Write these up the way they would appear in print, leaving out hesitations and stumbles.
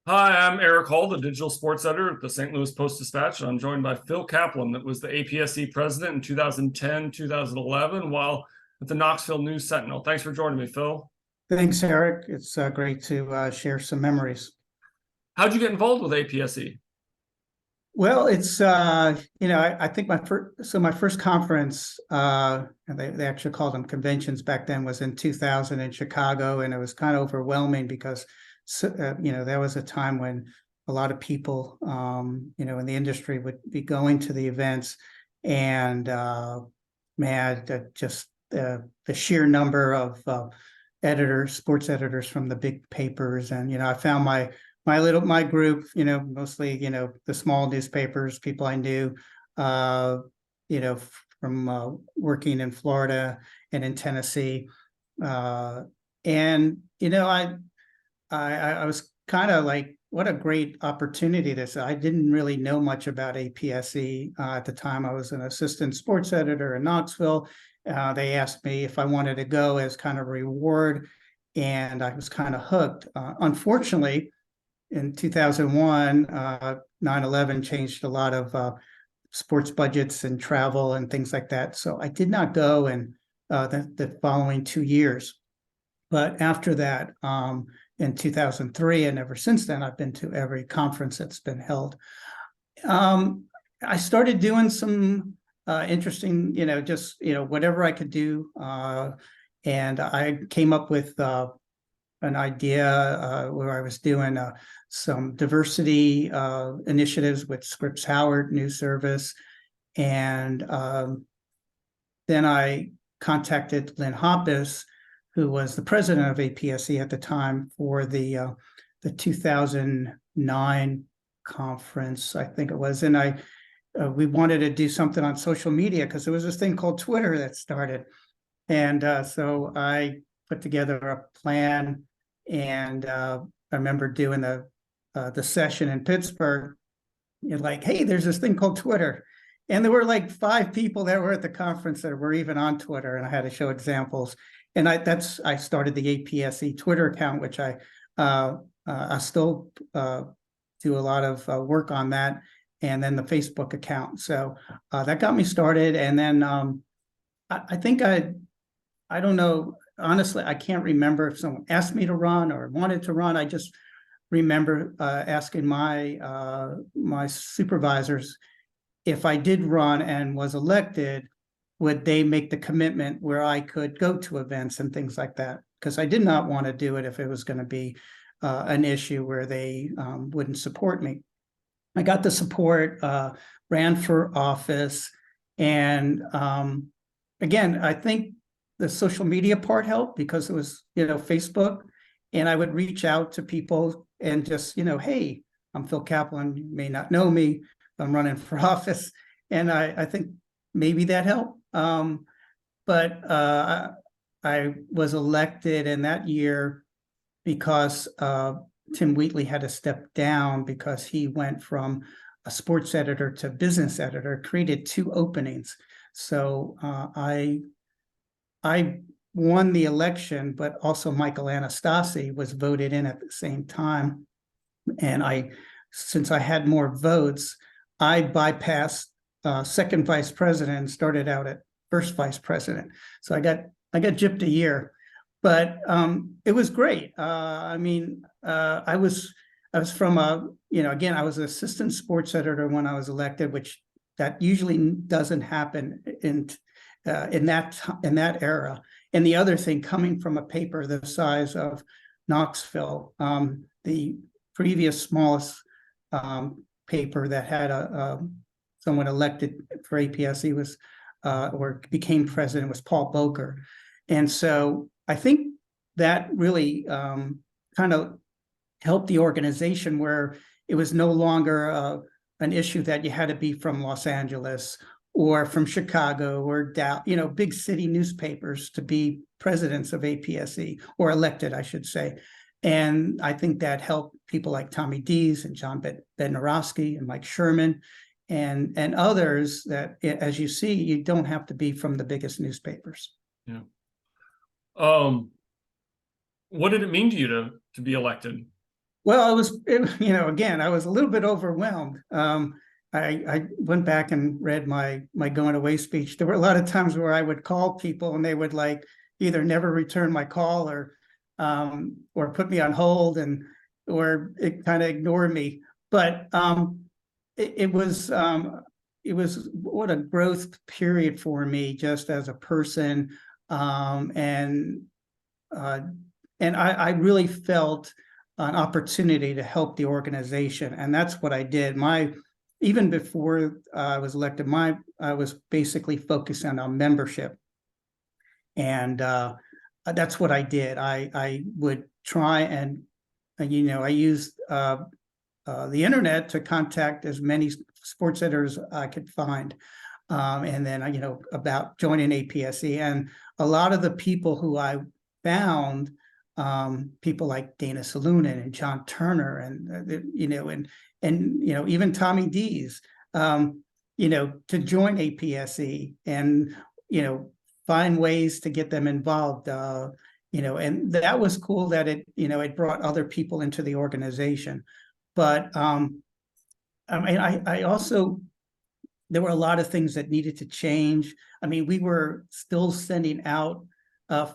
Hi, I'm Erik Hall, the digital sports editor at the St. Louis Post-Dispatch. I'm joined by Phil Kaplan, that was the APSE president in 2010, 2011, while at the Knoxville News-Sentinel. Thanks for joining me, Phil. Thanks, Eric. It's great to share some memories. How'd you get involved with APSE? Well, it's I think my first conference, and they actually called them conventions back then, was in 2000 in Chicago, and it was kind of overwhelming because there was a time when a lot of people in the industry would be going to the events, and just the sheer number of sports editors from the big papers, and I found my group, mostly, the small newspapers, people I knew, you know, from working in Florida and in Tennessee. And, I was kind of like, what a great opportunity this. I didn't really know much about APSE. At the time, I was an assistant sports editor in Knoxville. They asked me if I wanted to go as kind of reward, and I was kind of hooked. Unfortunately, in 2001, 9/11 changed a lot of sports budgets and travel and things like that. So I did not go in the following 2 years. But after that, in 2003, and ever since then, I've been to every conference that's been held. I started doing some interesting, whatever I could do. And I came up with an idea where I was doing some diversity initiatives with Scripps Howard News Service. And then I contacted Lynn Hoppus, who was the president of APSE at the time, for the 2009 conference, I think it was. And we wanted to do something on social media because there was this thing called Twitter that started. And so I put together a plan, and I remember doing the session in Pittsburgh. You're like, hey, there's this thing called Twitter. And there were like 5 people that were at the conference that were even on Twitter, and I had to show examples. And I started the APSE Twitter account, which I still do a lot of work on that, and then the Facebook account. So that got me started. And then I think I don't know, honestly, I can't remember if someone asked me to run or wanted to run. I just remember asking my supervisors if I did run and was elected, would they make the commitment where I could go to events and things like that? Because I did not want to do it if it was going to be an issue where they wouldn't support me. I got the support, ran for office, and again, I think the social media part helped because it was, Facebook, and I would reach out to people and just, hey, I'm Phil Kaplan. You may not know me. I'm running for office, and I think maybe that helped. But I was elected in that year because Tim Wheatley had to step down because he went from a sports editor to business editor, created 2 openings. So I won the election, but also Michael Anastasi was voted in at the same time. And since I had more votes, I bypassed second vice president and started out at first vice president. So I got gypped a year, but it was great. I was from again, I was an assistant sports editor when I was elected, which that usually doesn't happen in that era. And the other thing, coming from a paper the size of Knoxville, the previous smallest paper that had someone elected for APSE was or became president was Paul Boker. And so I think that really kind of helped the organization, where it was no longer an issue that you had to be from Los Angeles or from Chicago or big city newspapers to be presidents of APSE, or elected, I should say. And I think that helped people like Tommy Dees and John Bednarowski and Mike Sherman and others that, as you see, you don't have to be from the biggest newspapers. Yeah. What did it mean to you to be elected? Well, again, I was a little bit overwhelmed. I went back and read my going away speech. There were a lot of times where I would call people and they would like either never return my call or put me on hold or it kind of ignored me. But it was what a growth period for me just as a person, and I really felt an opportunity to help the organization, and that's what I did. Even before I was elected, I was basically focusing on membership, and that's what I did. I would try and I used the internet to contact as many sports editors I could find, and then about joining APSE, and a lot of the people who I found. People like Dana Salunin and John Turner, and even Tommy Dees, to join APSE and find ways to get them involved, and that was cool that it brought other people into the organization. But I also, there were a lot of things that needed to change. I mean, we were still sending out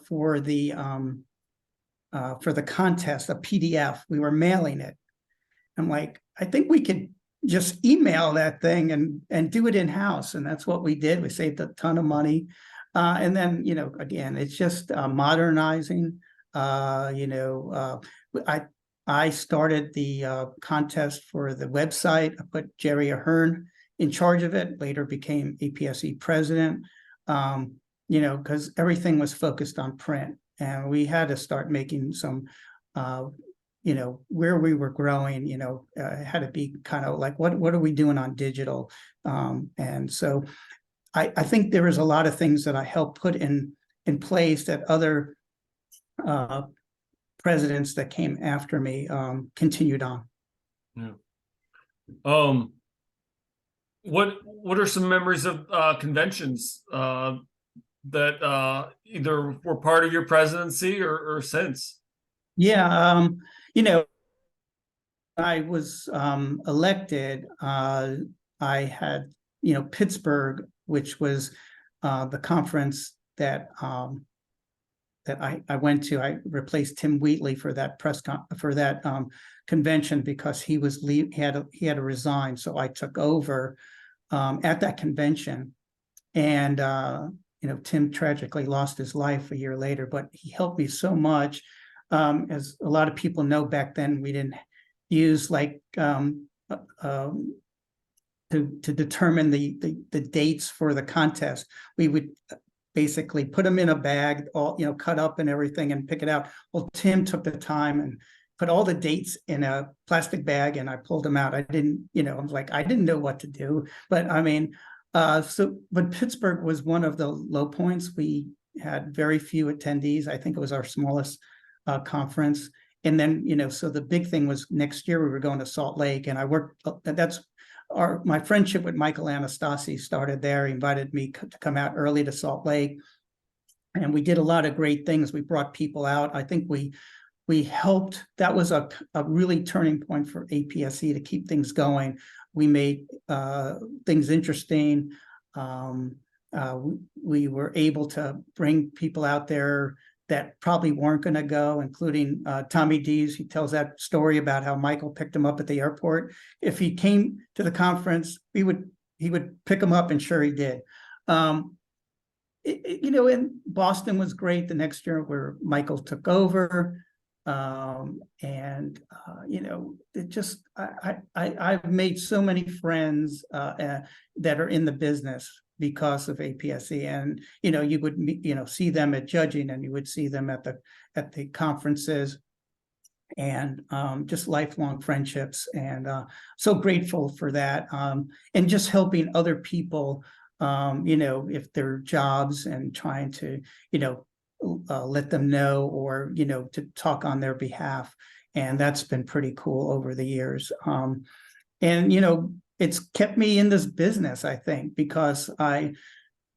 for the contest, a PDF. We were mailing it. I'm like, I think we could just email that thing and do it in-house. And that's what we did. We saved a ton of money. And then, again, it's just modernizing. I started the contest for the website. I put Jerry Ahern in charge of it, later became APSE president, because everything was focused on print. And we had to start making some, where we were growing, had to be kind of like, what are we doing on digital? And so I think there is a lot of things that I helped put in place that other presidents that came after me continued on. Yeah. What are some memories of conventions that either were part of your presidency or since? Yeah, I was elected. I had, Pittsburgh, which was the conference that I went to. I replaced Tim Wheatley for that convention because he had to resign. So I took over at that convention, and Tim tragically lost his life a year later, but he helped me so much. As a lot of people know, back then we didn't use to determine the dates for the contest. We would basically put them in a bag, all cut up and everything, and pick it out. Well, Tim took the time and put all the dates in a plastic bag, and I pulled them out. I didn't, I was like, I didn't know what to do, but I mean, but Pittsburgh was one of the low points. We had very few attendees. I think it was our smallest conference. And then, so the big thing was next year we were going to Salt Lake, and I worked. My friendship with Michael Anastasi started there. He invited me to come out early to Salt Lake, and we did a lot of great things. We brought people out. I think we helped. That was a really turning point for APSE to keep things going. We made things interesting. We were able to bring people out there that probably weren't going to go, including Tommy Dees. He tells that story about how Michael picked him up at the airport. If he came to the conference, he would pick him up, and sure he did. And Boston was great the next year where Michael took over. It just, I've made so many friends that are in the business because of APSE, and you would see them at judging, and you would see them at the conferences, and just lifelong friendships, and so grateful for that, and just helping other people, if their jobs, and trying to let them know, or to talk on their behalf, and that's been pretty cool over the years. And it's kept me in this business, I think, because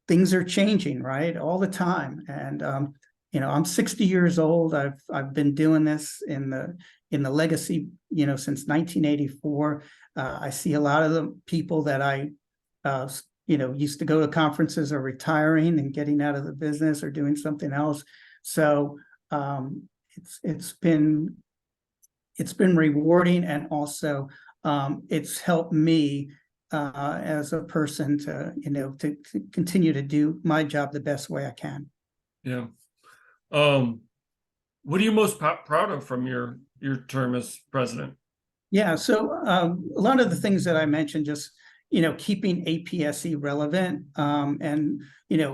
things are changing, right, all the time. And I'm 60 years old. I've been doing this in the legacy, since 1984. I see a lot of the people that I used to go to conferences are retiring and getting out of the business or doing something else. So it's been rewarding, and also it's helped me as a person to continue to do my job the best way I can. Yeah. What are you most proud of from your term as president? Yeah, so a lot of the things that I mentioned, just keeping APSE relevant, and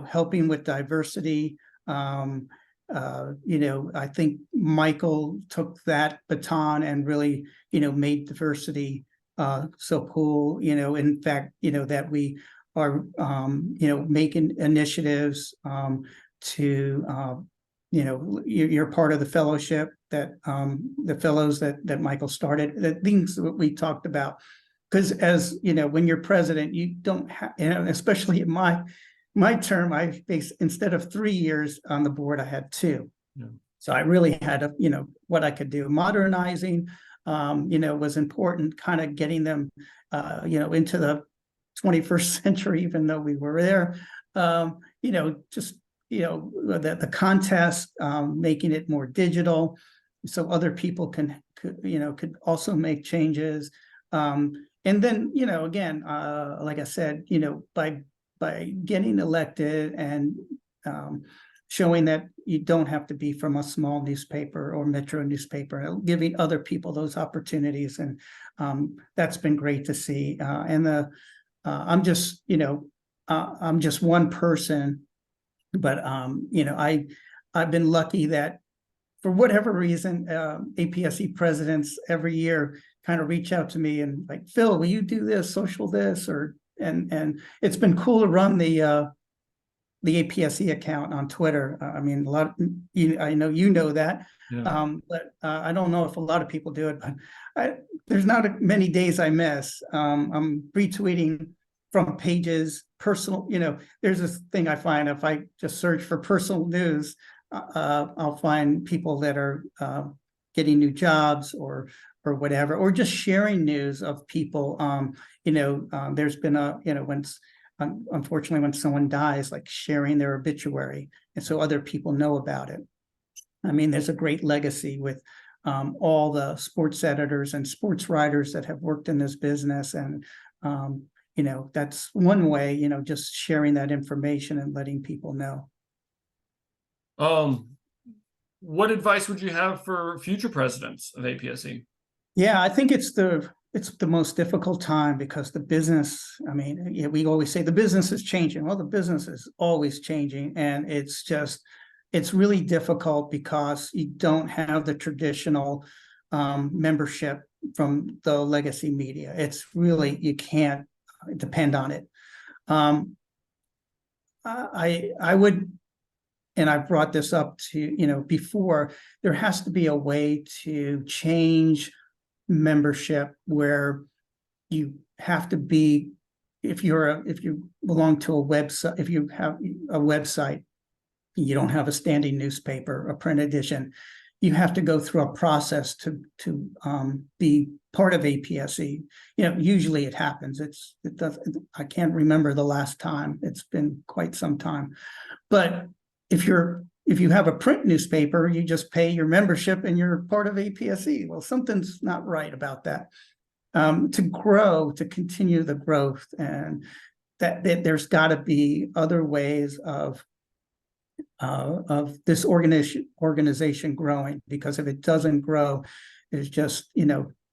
helping with diversity. I think Michael took that baton and really made diversity so cool. In fact, that we are making initiatives to you're part of the fellowship that the fellows that Michael started, the things that we talked about. Because as when you're president, you don't have, especially in my term, I faced, instead of 3 years on the board, I had 2. Yeah. So I really had what I could do. Modernizing was important, kind of getting them into the 21st century, even though we were there. Just the contest, making it more digital, so other people could also make changes. And then again, like I said, by getting elected and showing that you don't have to be from a small newspaper or metro newspaper, giving other people those opportunities, and that's been great to see. And I'm just one person. But I've been lucky that for whatever reason, APSE presidents every year kind of reach out to me and like, Phil, will you do this, social this, and it's been cool to run the APSE account on Twitter. I mean, I know that, Yeah. but I don't know if a lot of people do it. But there's not many days I miss. I'm retweeting from pages, personal, there's this thing I find, if I just search for personal news, I'll find people that are getting new jobs or whatever, or just sharing news of people. There's been unfortunately, when someone dies, like sharing their obituary, and so other people know about it. I mean, there's a great legacy with all the sports editors and sports writers that have worked in this business, and that's one way, just sharing that information and letting people know. What advice would you have for future presidents of APSE? Yeah, I think it's the most difficult time, because the business, I mean, we always say the business is changing. Well, the business is always changing, and it's really difficult because you don't have the traditional membership from the legacy media. It's really, you can't depend on it. I would, and I brought this up to before, there has to be a way to change membership where you have to be, if you belong to a website, if you have a website, you don't have a standing newspaper, a print edition, you have to go through a process to be part of APSE. Usually it happens. I can't remember the last time. It's been quite some time. But if you have a print newspaper, you just pay your membership and you're part of APSE. Well, something's not right about that. To continue the growth, and that there's got to be other ways of this organization growing, because if it doesn't grow, there's just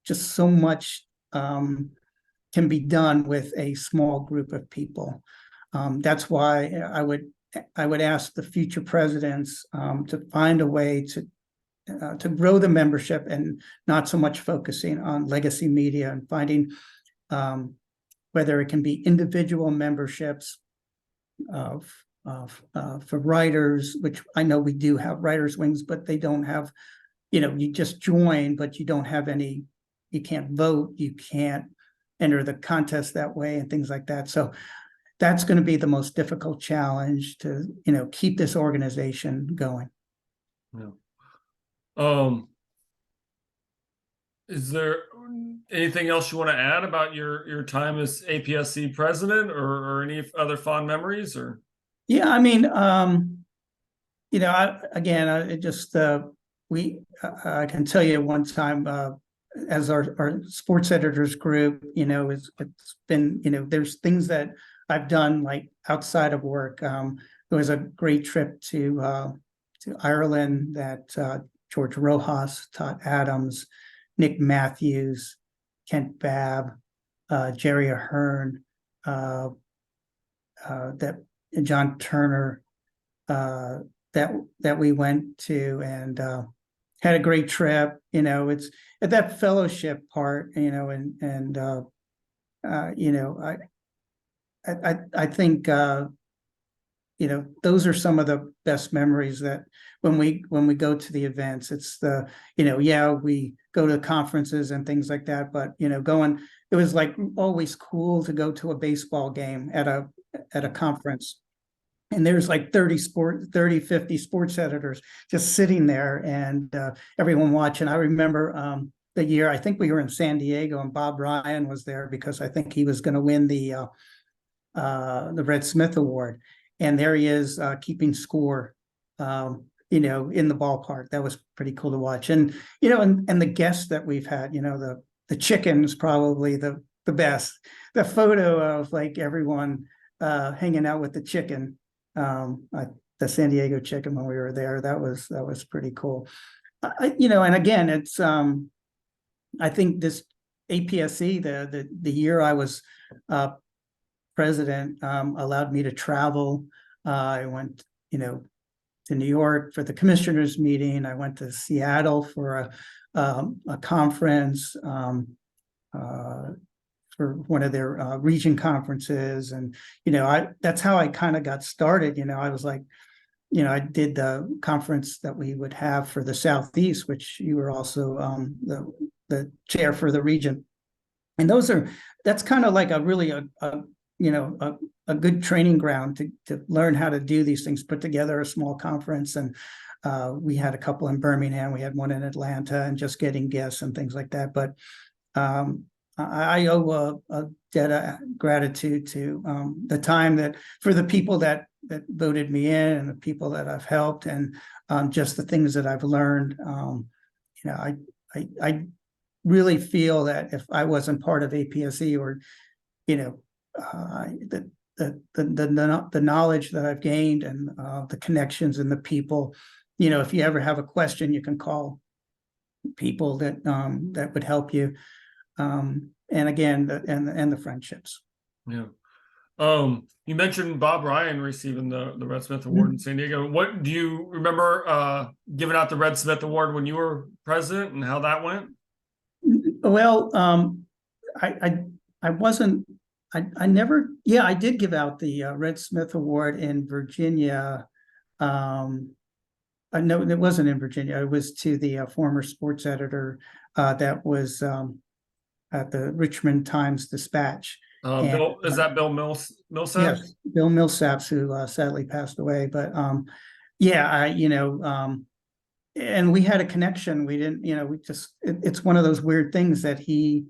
so much can be done with a small group of people. That's why I would ask the future presidents to find a way to grow the membership, and not so much focusing on legacy media, and finding whether it can be individual memberships for writers, which I know we do have writers' wings, but they don't have, you just join, but you don't have any, you can't vote, you can't enter the contest that way, and things like that. So that's going to be the most difficult challenge to, keep this organization going. Yeah. Um, is there anything else you want to add about your time as APSC president, or any other fond memories? Or Yeah, I mean, it just I can tell you one time, as our sports editors group, it's been, there's things that I've done like outside of work. There was a great trip to Ireland that George Rojas, Todd Adams, Nick Matthews, Kent Babb, Jerry Ahern, that John Turner, that we went to, and had a great trip. It's at that fellowship part, I think those are some of the best memories, that when we go to the events, it's we go to conferences and things like that, but it was like always cool to go to a baseball game at a conference, and there's like 50 sports editors just sitting there, and everyone watching. I remember the year, I think we were in San Diego, and Bob Ryan was there because I think he was going to win the Red Smith Award. And there he is, keeping score, in the ballpark. That was pretty cool to watch. And, and the guests that we've had, the chicken is probably the best. The photo of like everyone hanging out with the chicken, the San Diego chicken, when we were there, that was pretty cool. And again, it's, I think this APSE, the year I was president, allowed me to travel. I went, to New York for the commissioners meeting. I went to Seattle for a conference, for one of their region conferences. And, that's how I kind of got started. I was like, I did the conference that we would have for the Southeast, which you were also the chair for the region. And that's kind of like a really a good training ground to learn how to do these things, put together a small conference. And we had a couple in Birmingham, we had one in Atlanta, and just getting guests and things like that. But I owe a debt of gratitude to the time that, for the people that voted me in, and the people that I've helped, and just the things that I've learned. I really feel that if I wasn't part of APSE, or the knowledge that I've gained, and the connections and the people, if you ever have a question, you can call people that would help you. And again, the friendships. Yeah. You mentioned Bob Ryan receiving the Red Smith Award in San Diego. What do you remember giving out the Red Smith Award when you were president, and how that went? Well, I wasn't. I never. Yeah, I did give out the Red Smith Award in Virginia. No, it wasn't in Virginia. It was to the former sports editor that was at the Richmond Times-Dispatch. Bill, is that Bill Millsap? Yes, Bill Millsaps, who sadly passed away. But yeah, and we had a connection. We didn't, it's one of those weird things that he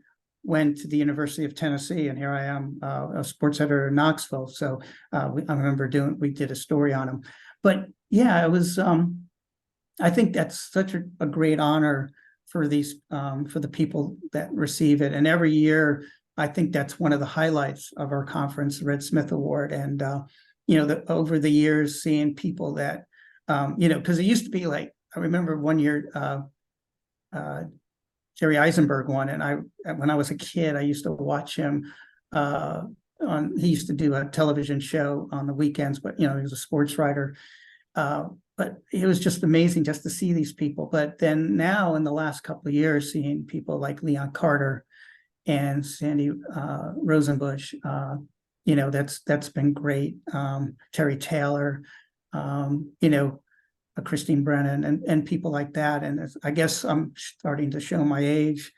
went to the University of Tennessee, and here I am, a sports editor in Knoxville. So I remember we did a story on him. But yeah, it was, I think that's such a great honor for the people that receive it. And every year, I think that's one of the highlights of our conference, the Red Smith Award. And, over the years, seeing people that, because it used to be like, I remember one year, Jerry Eisenberg won, and when I was a kid, I used to watch him he used to do a television show on the weekends, but he was a sports writer. But it was just amazing just to see these people. But then now, in the last couple of years, seeing people like Leon Carter and Sandy Rosenbush, that's been great. Terry Taylor, Christine Brennan, and people like that. And I guess I'm starting to show my age,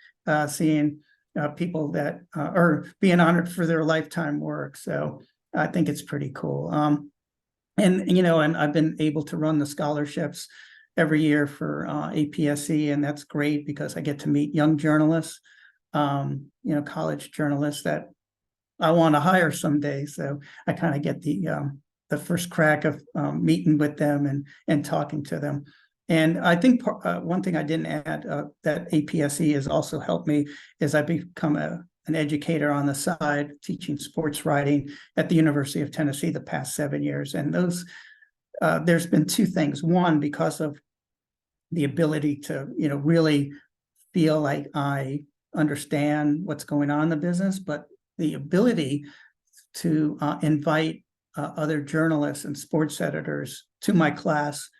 seeing people that are being honored for their lifetime work. So I think it's pretty cool. And I've been able to run the scholarships every year for APSE, and that's great because I get to meet young journalists, college journalists that I want to hire someday. So I kind of get the first crack of meeting with them and talking to them. And I think one thing I didn't add that APSE has also helped me is I've become an educator on the side, teaching sports writing at the University of Tennessee the past 7 years. And those there's been two things. One, because of the ability to really feel like I understand what's going on in the business, but the ability to invite other journalists and sports editors to my class,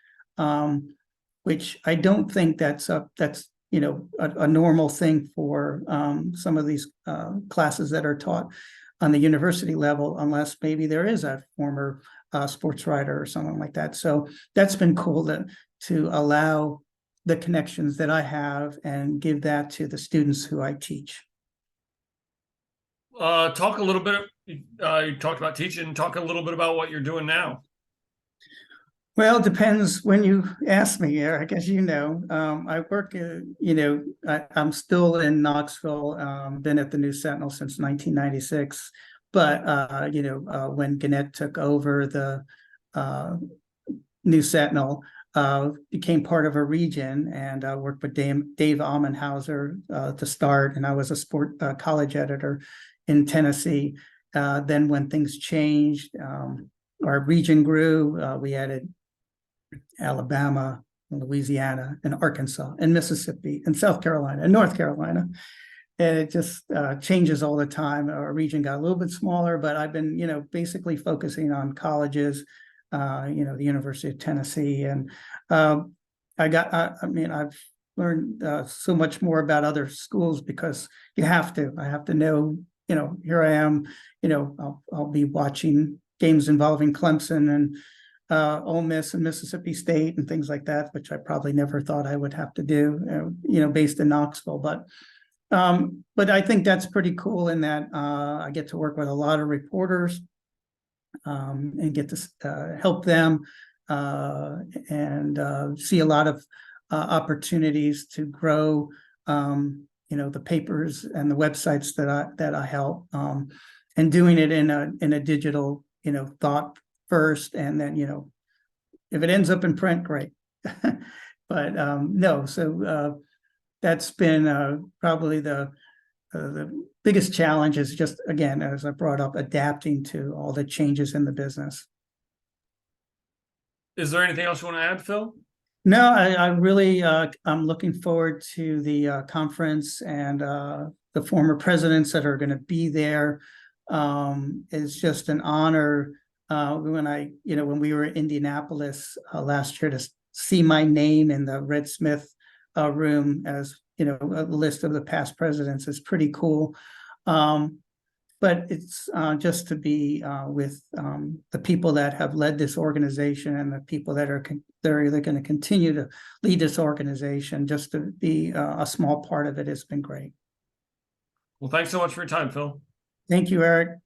which I don't think that's a normal thing for some of these classes that are taught on the university level, unless maybe there is a former sports writer or something like that. So that's been cool to allow the connections that I have and give that to the students who I teach. Talk a little bit. You talked about teaching. Talk a little bit about what you're doing now. Well, it depends when you ask me, Eric. As you know, I work. I'm still in Knoxville. Been at the News-Sentinel since 1996. But when Gannett took over the News-Sentinel, became part of a region, and I worked with Dave Amenhauser to start, and I was a college editor in Tennessee. Then when things changed, our region grew. We added Alabama, Louisiana, and Arkansas, and Mississippi, and South Carolina, and North Carolina. And it just changes all the time. Our region got a little bit smaller, but I've been, basically focusing on colleges, the University of Tennessee. And I've learned so much more about other schools because I have to know, here I am, I'll be watching games involving Clemson and Ole Miss and Mississippi State and things like that, which I probably never thought I would have to do, based in Knoxville. But I think that's pretty cool in that I get to work with a lot of reporters and get to help them and see a lot of opportunities to grow, the papers and the websites that I help, and doing it in a digital, thought first, and then if it ends up in print, great. But no, so that's been probably the biggest challenge is just, again, as I brought up, adapting to all the changes in the business. Is there anything else you want to add, Phil? No, I really, I'm looking forward to the conference and the former presidents that are going to be there. It's just an honor when we were in Indianapolis last year to see my name in the Red Smith room as a list of the past presidents is pretty cool. But it's just to be with the people that have led this organization and the people that are either going to continue to lead this organization. Just to be a small part of it has been great. Well, thanks so much for your time, Phil. Thank you, Eric.